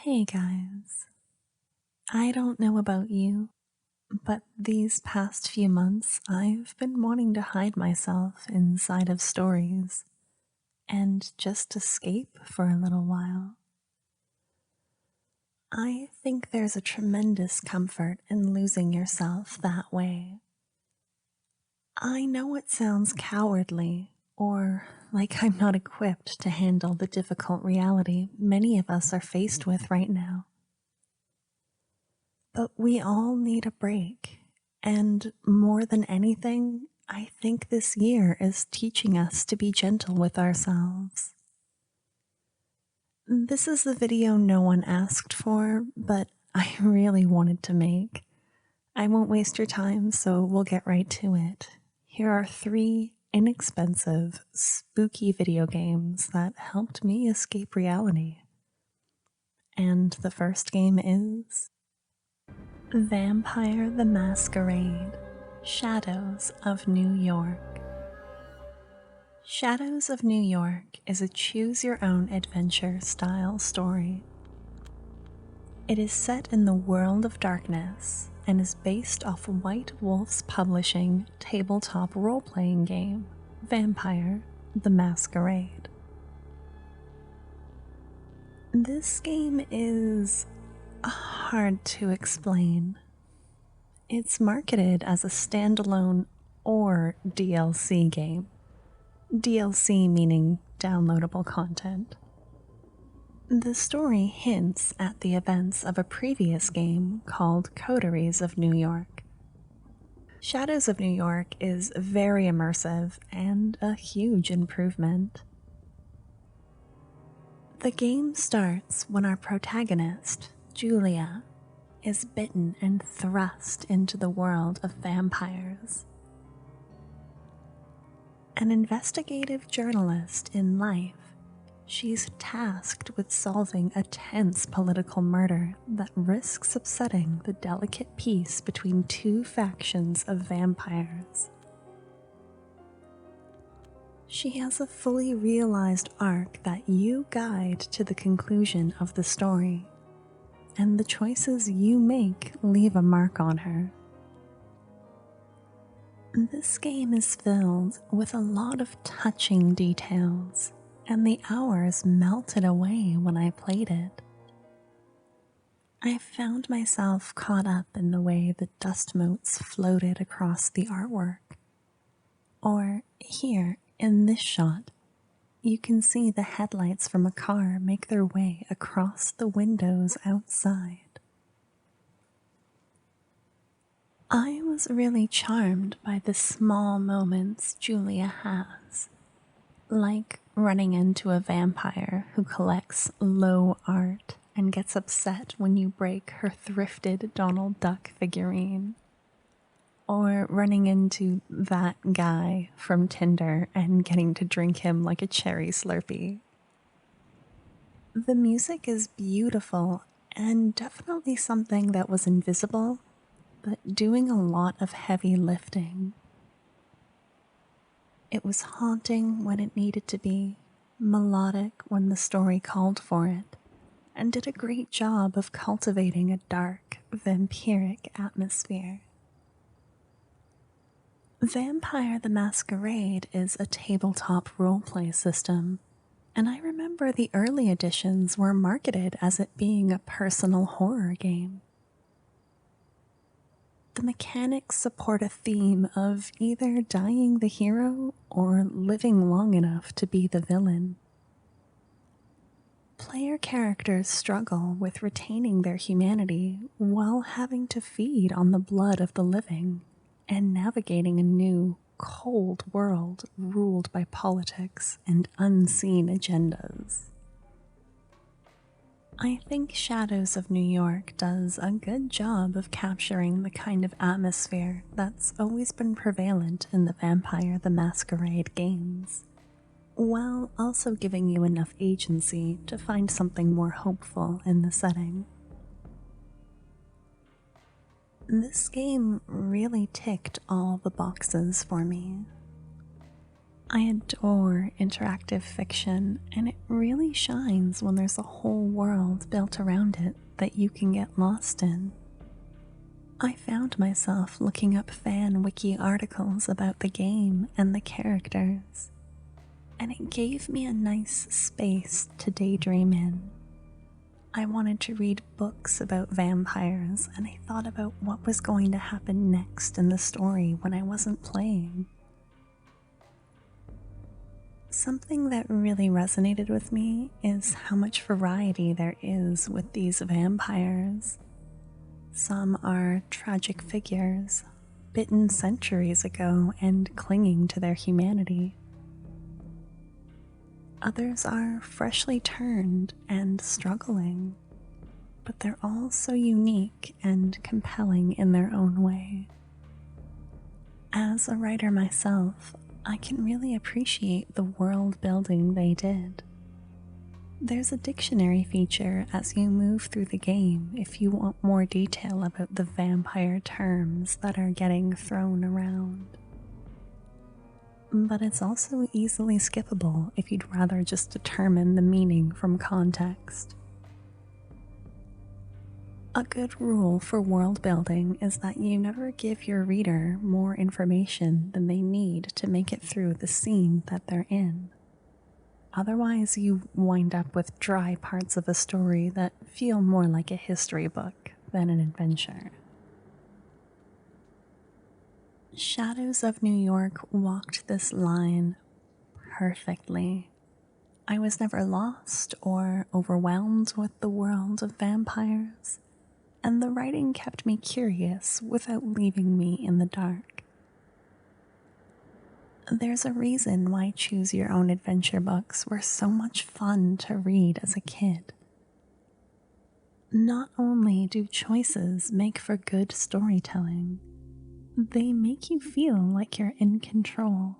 Hey guys, I don't know about you, but these past few months I've been wanting to hide myself inside of stories and just escape for a little while. I think there's a tremendous comfort in losing yourself that way. I know it sounds cowardly or like I'm not equipped to handle the difficult reality many of us are faced with right now. But we all need a break. And more than anything, I think this year is teaching us to be gentle with ourselves. This is the video no one asked for, but I really wanted to make. I won't waste your time, so we'll get right to it. Here are 3 inexpensive, spooky video games that helped me escape reality. And the first game is Vampire the Masquerade, Shadows of New York. Shadows of New York is a choose-your-own-adventure style story. It is set in the world of darkness and is based off White Wolf's publishing tabletop role-playing game, Vampire the Masquerade. This game is hard to explain. It's marketed as a standalone or DLC game. DLC meaning downloadable content. The story hints at the events of a previous game called Coteries of New York. Shadows of New York is very immersive and a huge improvement. The game starts when our protagonist, Julia, is bitten and thrust into the world of vampires. An investigative journalist in life, she's tasked with solving a tense political murder that risks upsetting the delicate peace between 2 factions of vampires. She has a fully realized arc that you guide to the conclusion of the story, and the choices you make leave a mark on her. This game is filled with a lot of touching details, and the hours melted away when I played it. I found myself caught up in the way the dust motes floated across the artwork. Or here, in this shot, you can see the headlights from a car make their way across the windows outside. I was really charmed by the small moments Julia has, like running into a vampire who collects low art and gets upset when you break her thrifted Donald Duck figurine, or running into that guy from Tinder and getting to drink him like a cherry Slurpee. The music is beautiful and definitely something that was invisible, but doing a lot of heavy lifting. It was haunting when it needed to be, melodic when the story called for it, and did a great job of cultivating a dark, vampiric atmosphere. Vampire the Masquerade is a tabletop roleplay system, and I remember the early editions were marketed as it being a personal horror game. The mechanics support a theme of either dying the hero or living long enough to be the villain. Player characters struggle with retaining their humanity while having to feed on the blood of the living and navigating a new, cold world ruled by politics and unseen agendas. I think Shadows of New York does a good job of capturing the kind of atmosphere that's always been prevalent in the Vampire the Masquerade games, while also giving you enough agency to find something more hopeful in the setting. This game really ticked all the boxes for me. I adore interactive fiction, and it really shines when there's a whole world built around it that you can get lost in. I found myself looking up fan wiki articles about the game and the characters, and it gave me a nice space to daydream in. I wanted to read books about vampires, and I thought about what was going to happen next in the story when I wasn't playing. Something that really resonated with me is how much variety there is with these vampires. Some are tragic figures, bitten centuries ago and clinging to their humanity. Others are freshly turned and struggling, but they're all so unique and compelling in their own way. As a writer myself, I can really appreciate the world building they did. There's a dictionary feature as you move through the game if you want more detail about the vampire terms that are getting thrown around. But it's also easily skippable if you'd rather just determine the meaning from context. A good rule for world building is that you never give your reader more information than they need to make it through the scene that they're in. Otherwise, you wind up with dry parts of a story that feel more like a history book than an adventure. Shadows of New York walked this line perfectly. I was never lost or overwhelmed with the world of vampires, and the writing kept me curious without leaving me in the dark. There's a reason why choose your own adventure books were so much fun to read as a kid. Not only do choices make for good storytelling, they make you feel like you're in control.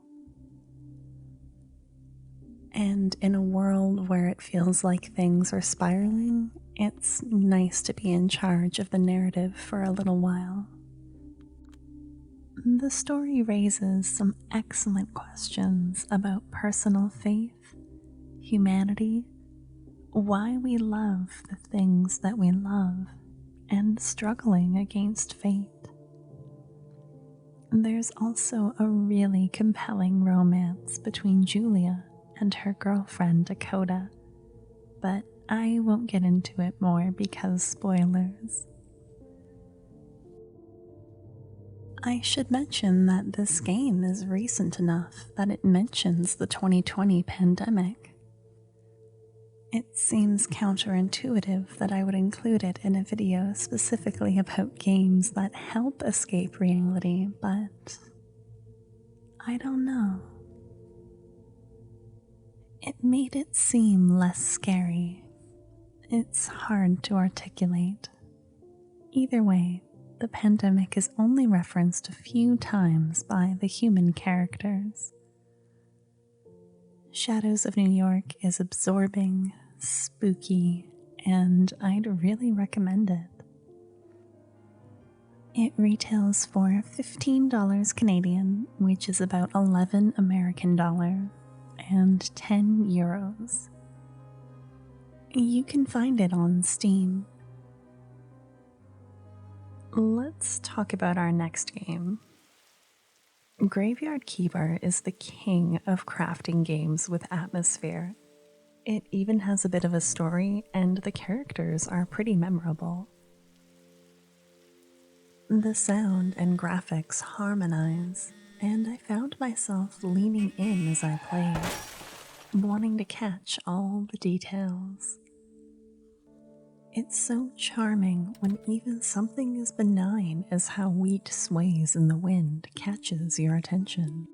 And in a world where it feels like things are spiraling, it's nice to be in charge of the narrative for a little while. The story raises some excellent questions about personal faith, humanity, why we love the things that we love, and struggling against fate. There's also a really compelling romance between Julia and her girlfriend Dakota, but I won't get into it more because spoilers. I should mention that this game is recent enough that it mentions the 2020 pandemic. It seems counterintuitive that I would include it in a video specifically about games that help escape reality, but I don't know. It made it seem less scary. It's hard to articulate. Either way, the pandemic is only referenced a few times by the human characters. Shadows of New York is absorbing, spooky, and I'd really recommend it. It retails for $15 Canadian, which is about 11 American dollars, and 10 euros. You can find it on Steam. Let's talk about our next game. Graveyard Keeper is the king of crafting games with atmosphere. It even has a bit of a story, and the characters are pretty memorable. The sound and graphics harmonize, and I found myself leaning in as I played, wanting to catch all the details. It's so charming when even something as benign as how wheat sways in the wind catches your attention.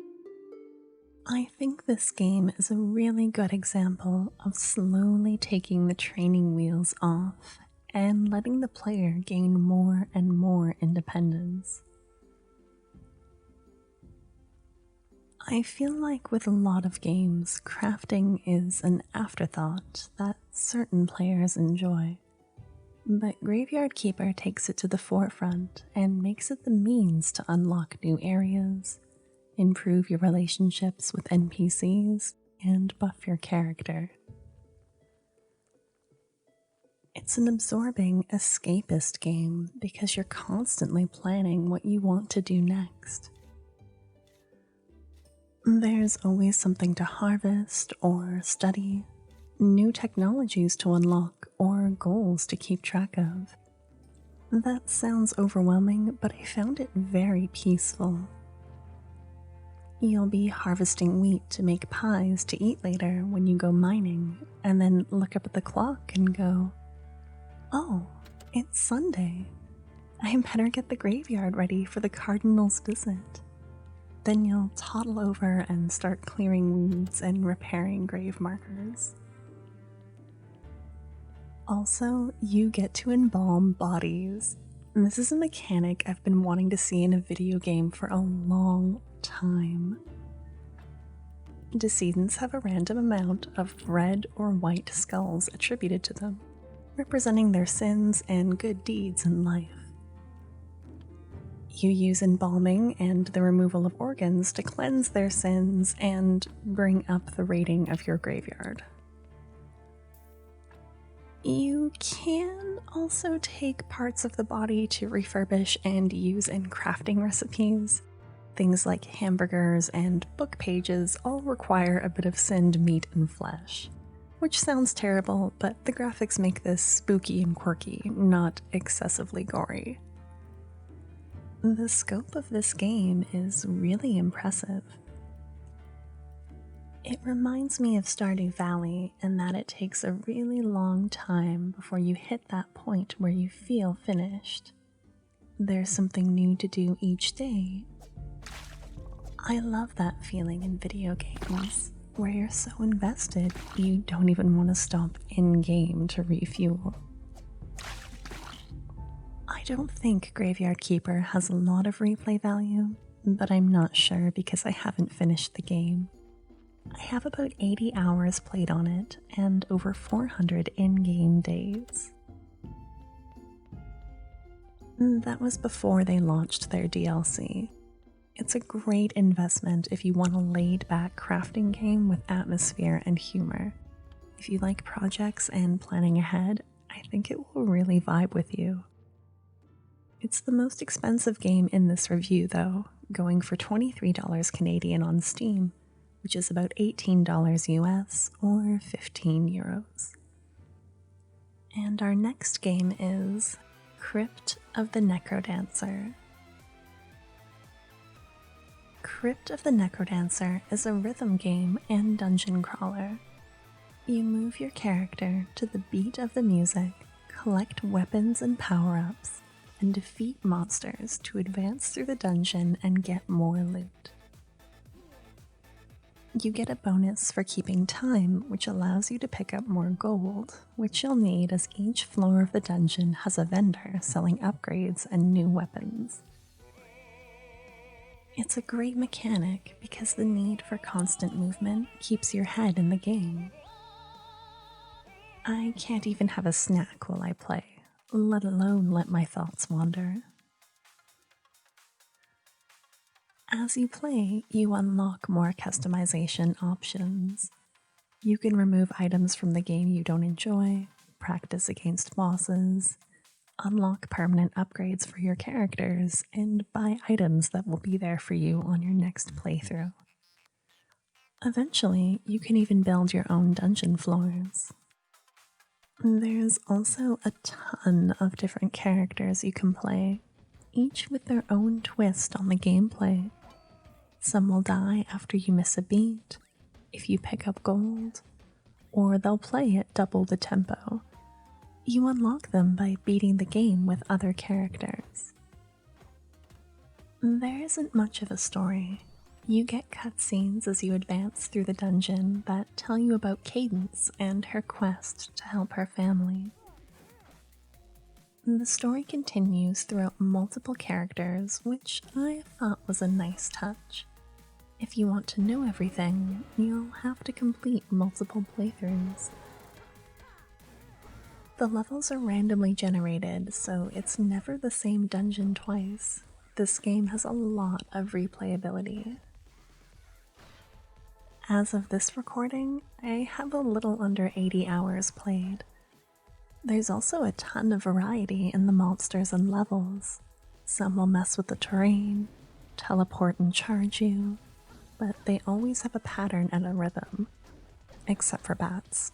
I think this game is a really good example of slowly taking the training wheels off and letting the player gain more and more independence. I feel like with a lot of games, crafting is an afterthought that certain players enjoy. But Graveyard Keeper takes it to the forefront and makes it the means to unlock new areas, improve your relationships with NPCs, and buff your character. It's an absorbing, escapist game because you're constantly planning what you want to do next. There's always something to harvest or study, new technologies to unlock, or goals to keep track of. That sounds overwhelming, but I found it very peaceful. You'll be harvesting wheat to make pies to eat later when you go mining, and then look up at the clock and go, "Oh, it's Sunday. I better get the graveyard ready for the cardinal's visit." Then you'll toddle over and start clearing weeds and repairing grave markers. Also, you get to embalm bodies. This is a mechanic I've been wanting to see in a video game for a long time. Decedents have a random amount of red or white skulls attributed to them, representing their sins and good deeds in life. You use embalming and the removal of organs to cleanse their sins and bring up the rating of your graveyard. You can also take parts of the body to refurbish and use in crafting recipes. Things like hamburgers and book pages all require a bit of sinned meat and flesh, which sounds terrible, but the graphics make this spooky and quirky, not excessively gory. The scope of this game is really impressive. It reminds me of Stardew Valley in that it takes a really long time before you hit that point where you feel finished. There's something new to do each day. I love that feeling in video games, where you're so invested you don't even want to stop in-game to refuel. I don't think Graveyard Keeper has a lot of replay value, but I'm not sure because I haven't finished the game. I have about 80 hours played on it and over 400 in-game days. That was before they launched their DLC. It's a great investment if you want a laid-back crafting game with atmosphere and humor. If you like projects and planning ahead, I think it will really vibe with you. It's the most expensive game in this review though, going for $23 Canadian on Steam, which is about $18 US or 15 euros. And our next game is Crypt of the Necrodancer. Crypt of the Necrodancer is a rhythm game and dungeon crawler. You move your character to the beat of the music, collect weapons and power-ups, and defeat monsters to advance through the dungeon and get more loot. You get a bonus for keeping time, which allows you to pick up more gold, which you'll need as each floor of the dungeon has a vendor selling upgrades and new weapons. It's a great mechanic because the need for constant movement keeps your head in the game. I can't even have a snack while I play, let alone let my thoughts wander. As you play, you unlock more customization options. You can remove items from the game you don't enjoy, practice against bosses, unlock permanent upgrades for your characters, and buy items that will be there for you on your next playthrough. Eventually, you can even build your own dungeon floors. There's also a ton of different characters you can play, each with their own twist on the gameplay. Some will die after you miss a beat, if you pick up gold, or they'll play at double the tempo. You unlock them by beating the game with other characters. There isn't much of a story. You get cutscenes as you advance through the dungeon that tell you about Cadence and her quest to help her family. The story continues throughout multiple characters, which I thought was a nice touch. If you want to know everything, you'll have to complete multiple playthroughs. The levels are randomly generated, so it's never the same dungeon twice. This game has a lot of replayability. As of this recording, I have a little under 80 hours played. There's also a ton of variety in the monsters and levels. Some will mess with the terrain, teleport and charge you, but they always have a pattern and a rhythm, except for bats.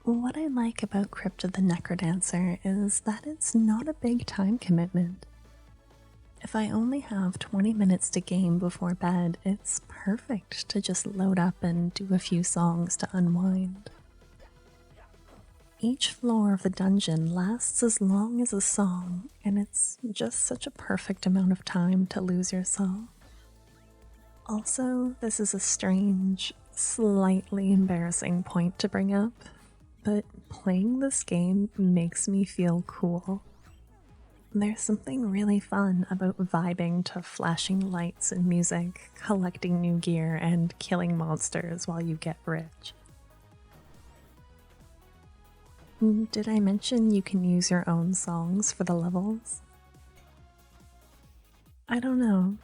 What I like about Crypt of the Necrodancer is that it's not a big time commitment. If I only have 20 minutes to game before bed, it's perfect to just load up and do a few songs to unwind. Each floor of the dungeon lasts as long as a song, and it's just such a perfect amount of time to lose yourself. Also, this is a strange, slightly embarrassing point to bring up, but playing this game makes me feel cool. There's something really fun about vibing to flashing lights and music, collecting new gear, and killing monsters while you get rich. Did I mention you can use your own songs for the levels? I don't know.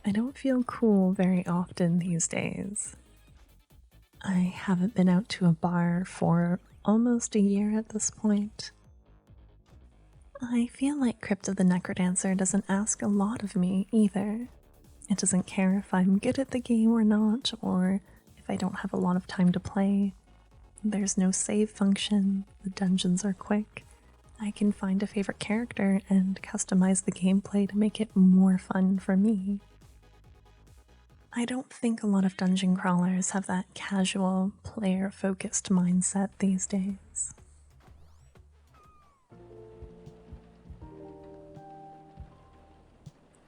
I don't feel cool very often these days. I haven't been out to a bar for almost a year at this point. I feel like Crypt of the Necrodancer doesn't ask a lot of me either. It doesn't care if I'm good at the game or not, or if I don't have a lot of time to play. There's no save function, the dungeons are quick. I can find a favorite character and customize the gameplay to make it more fun for me. I don't think a lot of dungeon crawlers have that casual, player-focused mindset these days.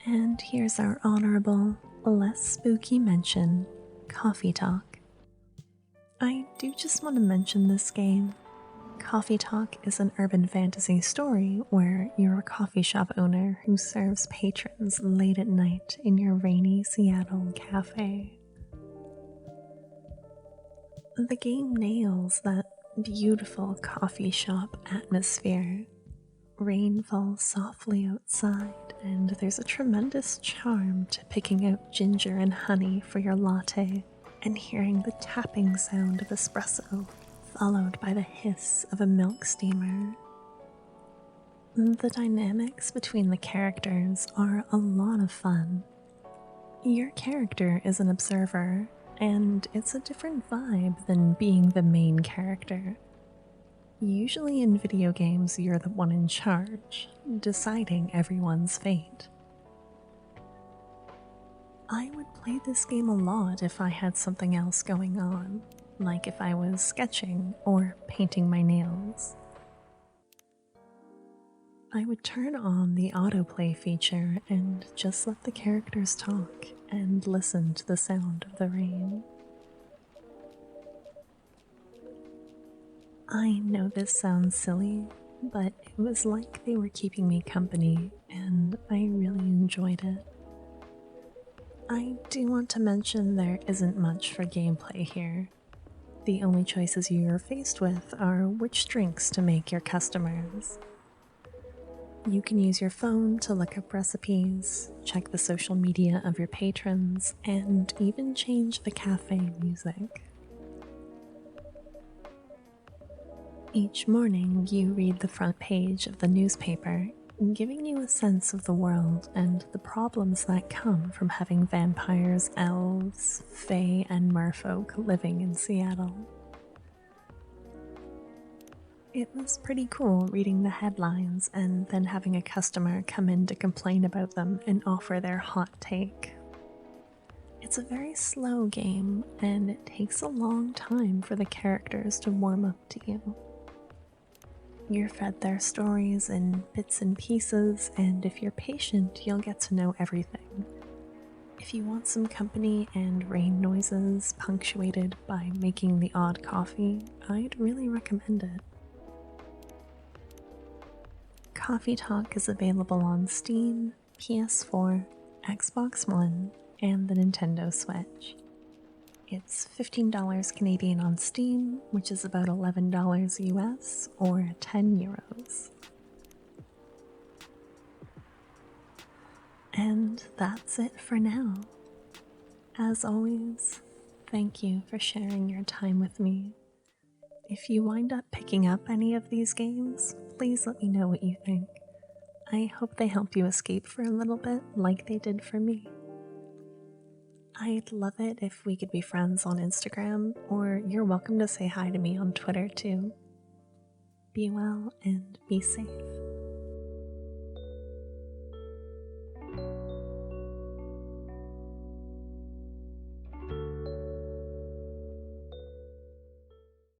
And here's our honorable, less spooky mention, Coffee Talk. I do just want to mention this game. Coffee Talk is an urban fantasy story where you're a coffee shop owner who serves patrons late at night in your rainy Seattle cafe. The game nails that beautiful coffee shop atmosphere. Rain falls softly outside, and there's a tremendous charm to picking out ginger and honey for your latte and hearing the tapping sound of espresso, followed by the hiss of a milk steamer. The dynamics between the characters are a lot of fun. Your character is an observer, and it's a different vibe than being the main character. Usually in video games, you're the one in charge, deciding everyone's fate. I would play this game a lot if I had something else going on, like if I was sketching or painting my nails. I would turn on the autoplay feature and just let the characters talk and listen to the sound of the rain. I know this sounds silly, but it was like they were keeping me company, and I really enjoyed it. I do want to mention there isn't much for gameplay here. The only choices you're faced with are which drinks to make your customers. You can use your phone to look up recipes, check the social media of your patrons, and even change the cafe music. Each morning, you read the front page of the newspaper, giving you a sense of the world and the problems that come from having vampires, elves, fae, and merfolk living in Seattle. It was pretty cool reading the headlines and then having a customer come in to complain about them and offer their hot take. It's a very slow game, and it takes a long time for the characters to warm up to you. You're fed their stories in bits and pieces, and if you're patient, you'll get to know everything. If you want some company and rain noises punctuated by making the odd coffee, I'd really recommend it. Coffee Talk is available on Steam, PS4, Xbox One, and the Nintendo Switch. It's $15 Canadian on Steam, which is about $11 US or 10 euros. And that's it for now. As always, thank you for sharing your time with me. If you wind up picking up any of these games, please let me know what you think. I hope they help you escape for a little bit like they did for me. I'd love it if we could be friends on Instagram, or you're welcome to say hi to me on Twitter too. Be well and be safe.